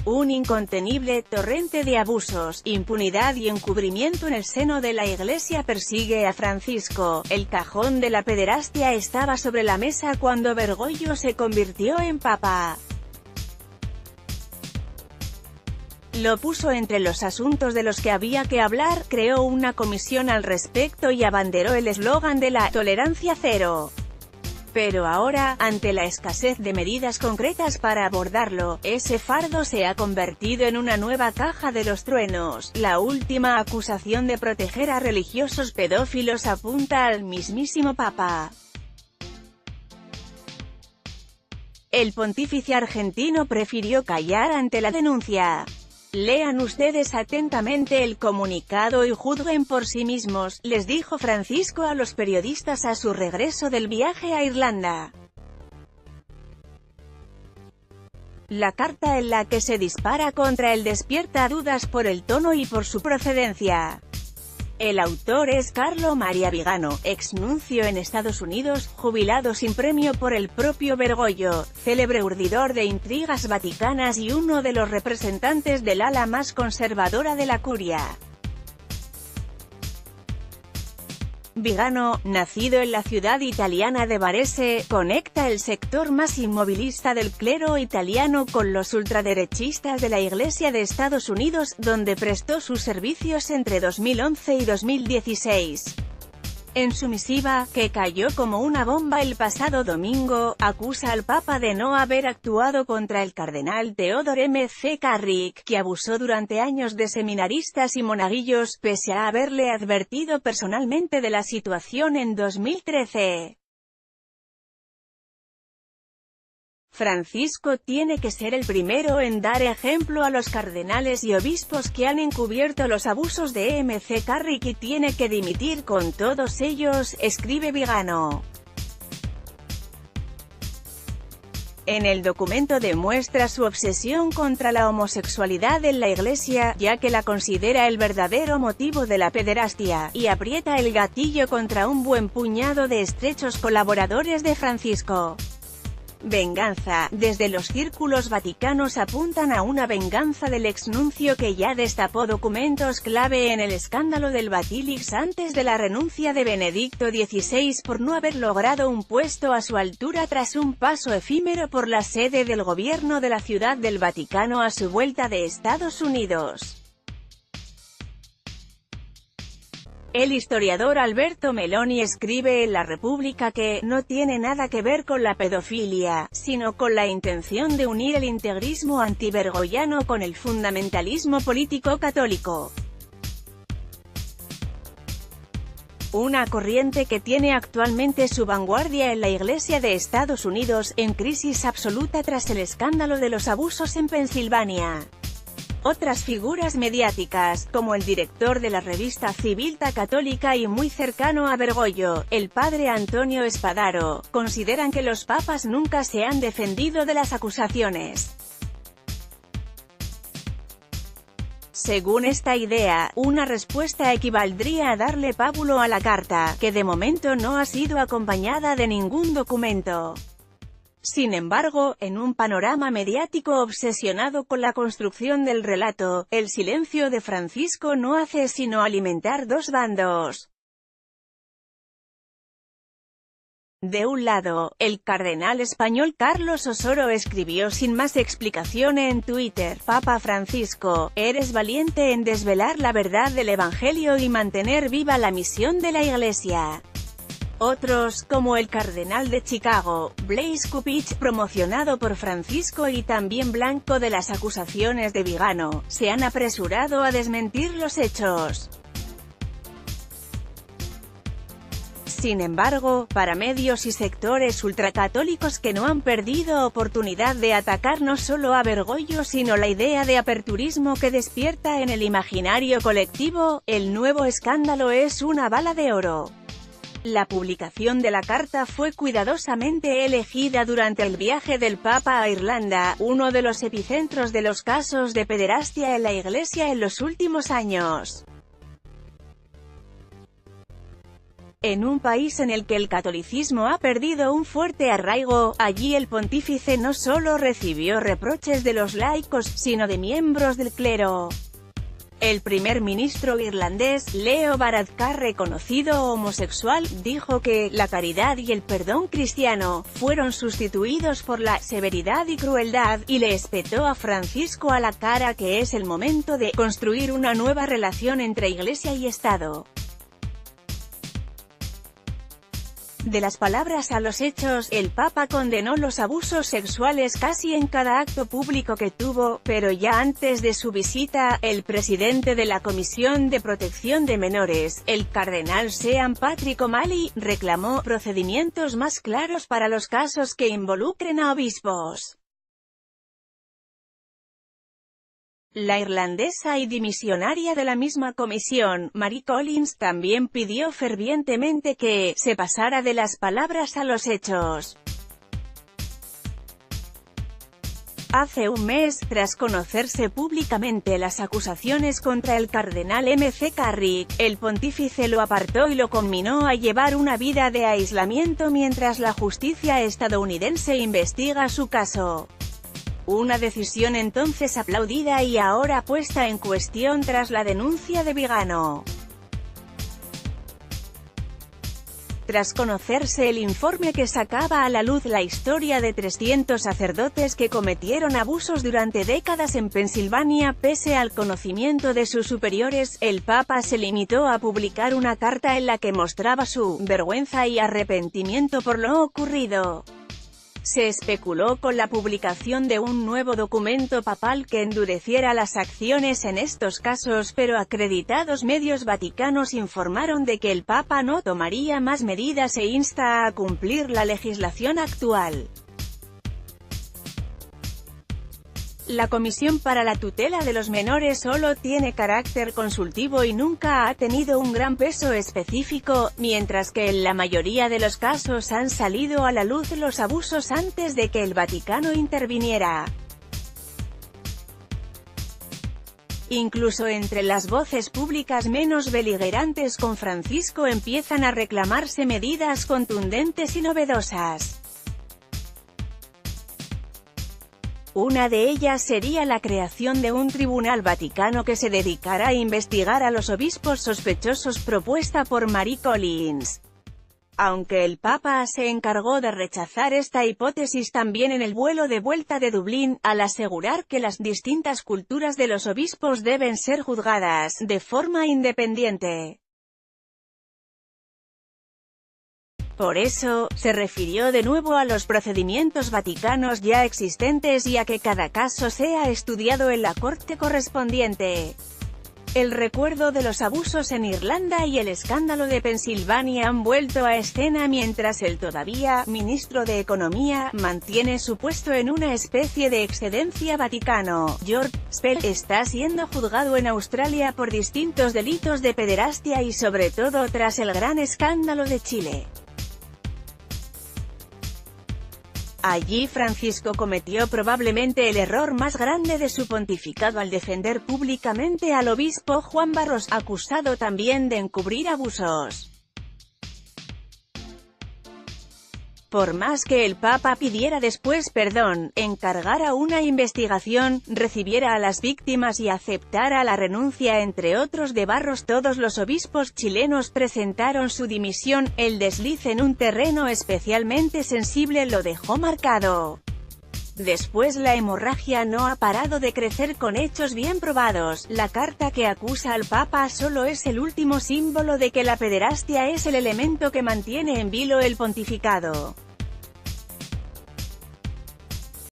Un incontenible torrente de abusos, impunidad y encubrimiento en el seno de la Iglesia persigue a Francisco. El cajón de la pederastia estaba sobre la mesa cuando Bergoglio se convirtió en papa. Lo puso entre los asuntos de los que había que hablar, creó una comisión al respecto y abanderó el eslogan de la tolerancia cero. Pero ahora, ante la escasez de medidas concretas para abordarlo, ese fardo se ha convertido en una nueva caja de los truenos. La última acusación de proteger a religiosos pedófilos apunta al mismísimo Papa. El pontífice argentino prefirió callar ante la denuncia. Lean ustedes atentamente el comunicado y juzguen por sí mismos, les dijo Francisco a los periodistas a su regreso del viaje a Irlanda. La carta en la que se dispara contra él despierta dudas por el tono y por su procedencia. El autor es Carlo Maria Vigano, exnuncio en Estados Unidos, jubilado sin premio por el propio Bergoglio, célebre urdidor de intrigas vaticanas y uno de los representantes del ala más conservadora de la curia. Vigano, nacido en la ciudad italiana de Varese, conecta el sector más inmovilista del clero italiano con los ultraderechistas de la Iglesia de Estados Unidos, donde prestó sus servicios entre 2011 y 2016. En su misiva, que cayó como una bomba el pasado domingo, acusa al Papa de no haber actuado contra el cardenal Theodore M. C. Carrick, que abusó durante años de seminaristas y monaguillos, pese a haberle advertido personalmente de la situación en 2013. Francisco tiene que ser el primero en dar ejemplo a los cardenales y obispos que han encubierto los abusos de M. C. Carrick y tiene que dimitir con todos ellos, escribe Vigano. En el documento demuestra su obsesión contra la homosexualidad en la Iglesia, ya que la considera el verdadero motivo de la pederastia, y aprieta el gatillo contra un buen puñado de estrechos colaboradores de Francisco. Venganza. Desde los círculos vaticanos apuntan a una venganza del exnuncio que ya destapó documentos clave en el escándalo del Vatilix antes de la renuncia de Benedicto XVI por no haber logrado un puesto a su altura tras un paso efímero por la sede del gobierno de la Ciudad del Vaticano a su vuelta de Estados Unidos. El historiador Alberto Meloni escribe en La República que no tiene nada que ver con la pedofilia, sino con la intención de unir el integrismo antibergogliano con el fundamentalismo político católico. Una corriente que tiene actualmente su vanguardia en la Iglesia de Estados Unidos, en crisis absoluta tras el escándalo de los abusos en Pensilvania. Otras figuras mediáticas, como el director de la revista Civiltà Católica y muy cercano a Bergoglio, el padre Antonio Spadaro, consideran que los papas nunca se han defendido de las acusaciones. Según esta idea, una respuesta equivaldría a darle pábulo a la carta, que de momento no ha sido acompañada de ningún documento. Sin embargo, en un panorama mediático obsesionado con la construcción del relato, el silencio de Francisco no hace sino alimentar dos bandos. De un lado, el cardenal español Carlos Osoro escribió sin más explicación en Twitter: Papa Francisco, eres valiente en desvelar la verdad del Evangelio y mantener viva la misión de la Iglesia. Otros, como el cardenal de Chicago, Blaise Cupich, promocionado por Francisco y también blanco de las acusaciones de Vigano, se han apresurado a desmentir los hechos. Sin embargo, para medios y sectores ultracatólicos que no han perdido oportunidad de atacar no solo a Bergoglio sino la idea de aperturismo que despierta en el imaginario colectivo, el nuevo escándalo es una bala de oro. La publicación de la carta fue cuidadosamente elegida durante el viaje del Papa a Irlanda, uno de los epicentros de los casos de pederastia en la Iglesia en los últimos años. En un país en el que el catolicismo ha perdido un fuerte arraigo, allí el pontífice no solo recibió reproches de los laicos, sino de miembros del clero. El primer ministro irlandés, Leo Varadkar, reconocido homosexual, dijo que la caridad y el perdón cristiano fueron sustituidos por la severidad y crueldad, y le espetó a Francisco a la cara que es el momento de construir una nueva relación entre Iglesia y Estado. De las palabras a los hechos, el Papa condenó los abusos sexuales casi en cada acto público que tuvo, pero ya antes de su visita, el presidente de la Comisión de Protección de Menores, el cardenal Sean Patrick O'Malley, reclamó procedimientos más claros para los casos que involucren a obispos. La irlandesa y dimisionaria de la misma comisión, Mary Collins, también pidió fervientemente que se pasara de las palabras a los hechos. Hace un mes, tras conocerse públicamente las acusaciones contra el cardenal McCarrick, el pontífice lo apartó y lo conminó a llevar una vida de aislamiento mientras la justicia estadounidense investiga su caso. Una decisión entonces aplaudida y ahora puesta en cuestión tras la denuncia de Vigano. Tras conocerse el informe que sacaba a la luz la historia de 300 sacerdotes que cometieron abusos durante décadas en Pensilvania, pese al conocimiento de sus superiores, el Papa se limitó a publicar una carta en la que mostraba su vergüenza y arrepentimiento por lo ocurrido. Se especuló con la publicación de un nuevo documento papal que endureciera las acciones en estos casos, pero acreditados medios vaticanos informaron de que el Papa no tomaría más medidas e insta a cumplir la legislación actual. La Comisión para la Tutela de los Menores solo tiene carácter consultivo y nunca ha tenido un gran peso específico, mientras que en la mayoría de los casos han salido a la luz los abusos antes de que el Vaticano interviniera. Incluso entre las voces públicas menos beligerantes con Francisco empiezan a reclamarse medidas contundentes y novedosas. Una de ellas sería la creación de un tribunal vaticano que se dedicara a investigar a los obispos sospechosos, propuesta por Mary Collins. Aunque el Papa se encargó de rechazar esta hipótesis también en el vuelo de vuelta de Dublín, al asegurar que las distintas culturas de los obispos deben ser juzgadas de forma independiente. Por eso, se refirió de nuevo a los procedimientos vaticanos ya existentes y a que cada caso sea estudiado en la corte correspondiente. El recuerdo de los abusos en Irlanda y el escándalo de Pensilvania han vuelto a escena mientras el todavía ministro de Economía mantiene su puesto en una especie de excedencia vaticano. George Spell está siendo juzgado en Australia por distintos delitos de pederastia y sobre todo tras el gran escándalo de Chile. Allí Francisco cometió probablemente el error más grande de su pontificado al defender públicamente al obispo Juan Barros, acusado también de encubrir abusos. Por más que el Papa pidiera después perdón, encargara una investigación, recibiera a las víctimas y aceptara la renuncia entre otros de Barros, todos los obispos chilenos presentaron su dimisión. El desliz en un terreno especialmente sensible lo dejó marcado. Después la hemorragia no ha parado de crecer con hechos bien probados. La carta que acusa al Papa solo es el último símbolo de que la pederastia es el elemento que mantiene en vilo el pontificado.